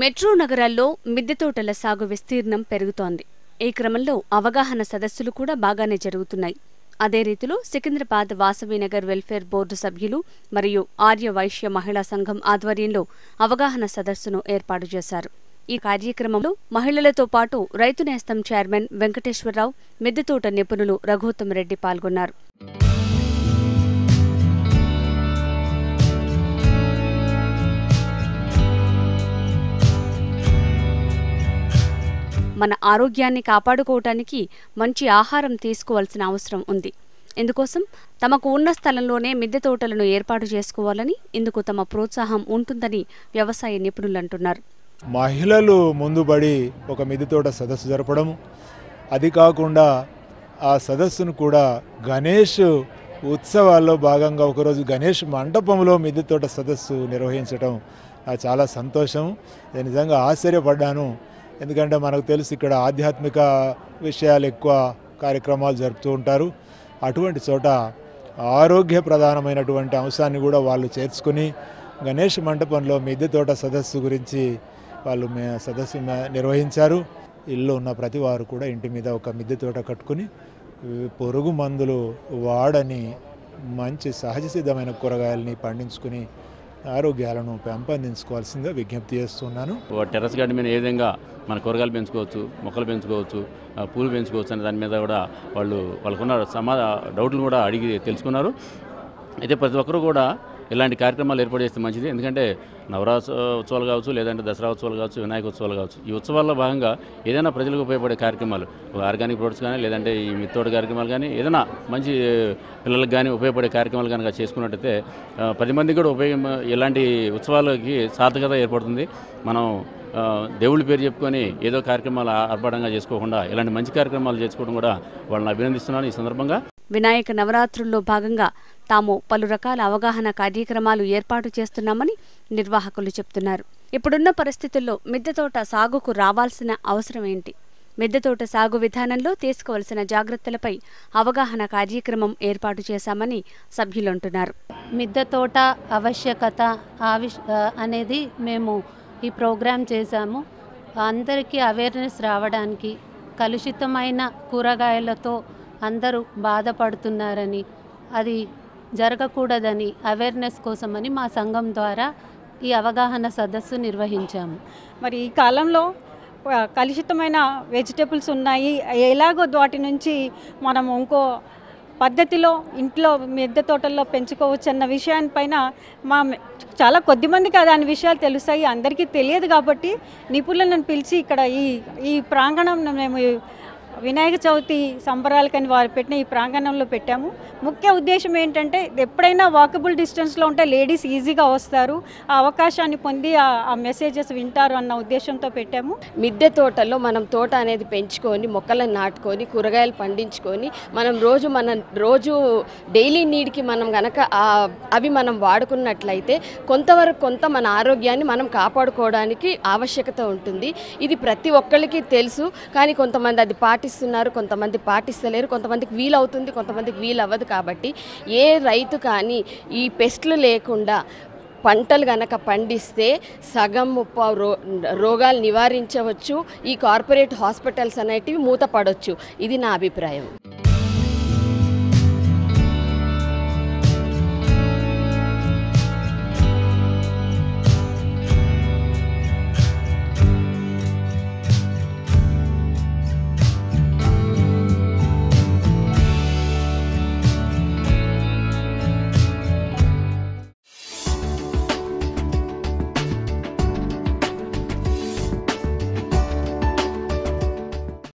Metro నగరాల్లో మిద్దె తోటల సాగు విస్తీర్ణం పెరుగుతోంది. ఈ క్రమంలో అవగాహన సదస్సులు కూడా బాగానే జరుగుతున్నాయి. అదే రీతిలో సికింద్రాబాద్ వాసవినగర్ వెల్ఫేర్ బోర్డు సభ్యులు మరియు ఆర్య వైశ్య మహిళా సంఘం ఆధ్వర్యంలో అవగాహన సదస్సును ఏర్పాటు చేశారు. ఈ కార్యక్రమంలో మహిళలతో పాటు రైతు నేస్తం చైర్మన్ వెంకటేశ్వరరావు, మిద్దె తోట నిపుణులు రఘోత్తమ్ రెడ్డి పాల్గొన్నారు. మన ఆరోగ్యాన్ని కాపాడుకోవటానికి మంచి ఆహారం తీసుకోవాల్సిన అవసరం ఉంది. ఇందుకోసం తమకు ఉన్న స్థలంలోనే మిద్దె తోటలను ఏర్పాటు చేసుకోవాలని, ఇందుకు తమ ప్రోత్సాహం ఉంటుందని వ్యవసాయ నిపుణులు అంటున్నారు. మహిళలు ముందుబడి ఒక మిద్దె తోట సదస్సు జరపడం, అది కాకుండా ఆ సదస్సును కూడా గణేష్ ఉత్సవాల్లో భాగంగా ఒకరోజు గణేష్ మండపంలో మిద్దె తోట సదస్సు నిర్వహించడం చాలా సంతోషం. నేను నిజంగా ఆశ్చర్యపడ్డాను. ఎందుకంటే మనకు తెలుసు ఇక్కడ ఆధ్యాత్మిక విషయాలు ఎక్కువ కార్యక్రమాలు జరుపుతూ ఉంటారు. అటువంటి చోట ఆరోగ్య ప్రధానమైనటువంటి అంశాన్ని కూడా వాళ్ళు చేర్చుకుని గణేష్ మండపంలో మిద్దె తోట సదస్సు గురించి వాళ్ళు సదస్సు నిర్వహించారు. ఇల్లు ఉన్న ప్రతి వారు కూడా ఇంటి మీద ఒక మిద్దె తోట కట్టుకుని పురుగు మందులు వాడని మంచి సహజ సిద్ధమైన కూరగాయలని పండించుకుని ఆరోగ్యాలను పెంపొందించుకోవాల్సిందిగా విజ్ఞప్తి చేస్తున్నాను. టెర్రస్ గార్డెన్ మీద ఏ విధంగా మన కూరగాయలు పెంచుకోవచ్చు, మొక్కలు పెంచుకోవచ్చు, పూలు పెంచుకోవచ్చు అనే దాని మీద కూడా వాళ్ళకున్న డౌట్లు కూడా అడిగి తెలుసుకున్నారు. అయితే ప్రతి ఒక్కరూ కూడా ఇలాంటి కార్యక్రమాలు ఏర్పాటు చేస్తే మంచిది. ఎందుకంటే నవరాత్రి ఉత్సవాలు కావచ్చు, లేదంటే దసరా ఉత్సవాలు కావచ్చు, వినాయక ఉత్సవాలు కావచ్చు, ఈ ఉత్సవాల్లో భాగంగా ఏదైనా ప్రజలకు ఉపయోగపడే కార్యక్రమాలు, ఆర్గానిక్ ప్రొడక్ట్స్ కానీ, లేదంటే ఈ మిత్తోట కార్యక్రమాలు కానీ, ఏదైనా మంచి పిల్లలకు కానీ ఉపయోగపడే కార్యక్రమాలు కనుక చేసుకున్నట్టయితే 10 మందికి కూడా ఉపయోగం, ఇలాంటి ఉత్సవాలకి సార్థకత ఏర్పడుతుంది. మనం దేవుళ్ళ పేరు చెప్పుకొని ఏదో కార్యక్రమాలు ఆర్భాటంగా చేసుకోకుండా ఇలాంటి మంచి కార్యక్రమాలు చేసుకోవడం కూడా వాళ్ళని అభినందిస్తున్నాను. ఈ సందర్భంగా వినాయక నవరాత్రుల్లో భాగంగా తాము పలు రకాల అవగాహన కార్యక్రమాలు ఏర్పాటు చేస్తున్నామని నిర్వాహకులు చెప్తున్నారు. ఇప్పుడున్న పరిస్థితుల్లో మిద్దె తోట సాగుకు రావాల్సిన అవసరం ఏంటి, మిద్దె తోట సాగు విధానంలో తీసుకోవాల్సిన జాగ్రత్తలపై అవగాహన కార్యక్రమం ఏర్పాటు చేశామని సభ్యులంటున్నారు. మిద్దె తోట ఆవశ్యకత అనేది మేము ఈ ప్రోగ్రాం చేశాము. అందరికీ అవేర్నెస్ రావడానికి, కలుషితమైన కూరగాయలతో అందరూ బాధపడుతున్నారని, అది జరగకూడదని అవేర్నెస్ కోసమని మా సంఘం ద్వారా ఈ అవగాహన సదస్సు నిర్వహించాము. మరి ఈ కాలంలో కలుషితమైన వెజిటబుల్స్ ఉన్నాయి, ఎలాగో వాటి నుంచి మనం ఇంకో పద్ధతిలో ఇంట్లో మిద్దె తోటల్లో పెంచుకోవచ్చు అన్న విషయానిపైన చాలా కొద్దిమందికి దాని విషయాలు తెలుస్తాయి, అందరికీ తెలియదు. కాబట్టి నిపుణులను పిలిచి ఇక్కడ ఈ ప్రాంగణం మేము వినాయక చవితి సంబరాలకని వారు పెట్టిన ఈ ప్రాంగణంలో పెట్టాము. ముఖ్య ఉద్దేశం ఏంటంటే ఎప్పుడైనా వాకబుల్ డిస్టెన్స్లో ఉంటే లేడీస్ ఈజీగా వస్తారు, ఆ అవకాశాన్ని పొంది ఆ మెసేజెస్ వింటారు అన్న ఉద్దేశంతో పెట్టాము. మిద్దె తోటలో మనం తోట అనేది పెంచుకొని, మొక్కలను నాటుకొని, కూరగాయలు పండించుకొని మనం రోజు డైలీ నీడ్కి మనం గనక అవి మనం వాడుకున్నట్లయితే కొంత మన ఆరోగ్యాన్ని మనం కాపాడుకోవడానికి ఆవశ్యకత ఉంటుంది. ఇది ప్రతి ఒక్కరికి తెలుసు, కానీ కొంతమంది అది పాటిస్తున్నారు, కొంతమంది పాటిస్తలేరు, కొంతమందికి వీలవుతుంది, కొంతమందికి వీలవ్వదు. కాబట్టి ఏ రైతు కానీ ఈ పెస్ట్లు లేకుండా పంటలు గనక పండిస్తే సగం రోగాలు నివారించవచ్చు. ఈ కార్పొరేట్ హాస్పిటల్స్ అనేటివి మూతపడవచ్చు. ఇది నా అభిప్రాయం.